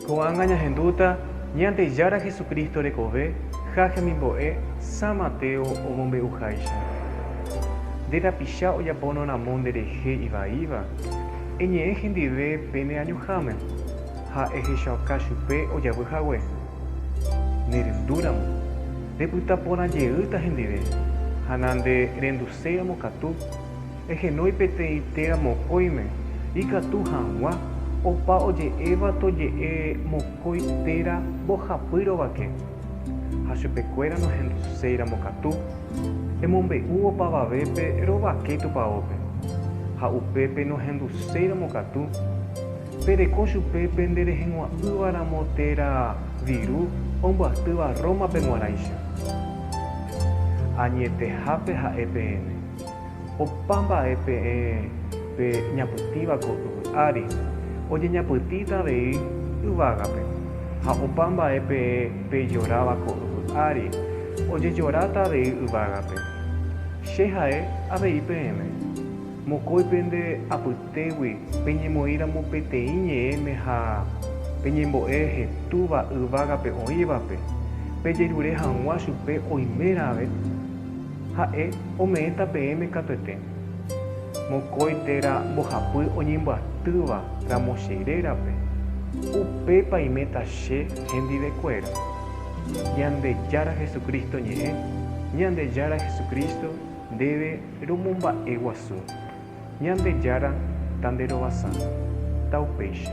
Koanga henduta, ñante yara Jesucristo recove, jaje mimboe, San Mateo o mombe ujaisha. De la pisha o yapono na monde de je iba iba. Eñe hendive pene añujame. Ha eje shaukachupe o yabujawe. Nerenduram. De puta pona yeuta hendive. Hanande rendusea mokatu. Eje noi pete itera mokoime. Ikatu hanwa. Opa oye eva toye mokoitera bojapiro vaque. Hashupecuera no henduseira mokatu. Emombe uo pavavepe rovaqueto paope. Ha upepe no henduseira mokatu. Perecochu pepe nderehengua uvara motera viru ombastuva Roma penguaraisha. Añete hape ha EPN. Opamba EPE pe ñaputiva ko ari. Oye ñaputita de uvagape. Ha opamba EPE pe lloraba ko ari. Oye llorata de uvagape. Shehae ave IPM. Mokoi pende aputewi peñemoira mo peteiñe meha peñemboe hetuva uvagape oivape. Peyerure hangua chupe oimerave. Hae ometa PM katuete. Mokoitera bohapy oñemboatyva ramochererape. Upepa imeta che hendivekuéra. Ñande yara Jesucristo ñe'ẽ. Ñande yara Jesucristo debe romomba'e guasu. Ñande yara tanderovasa. Taupeicha.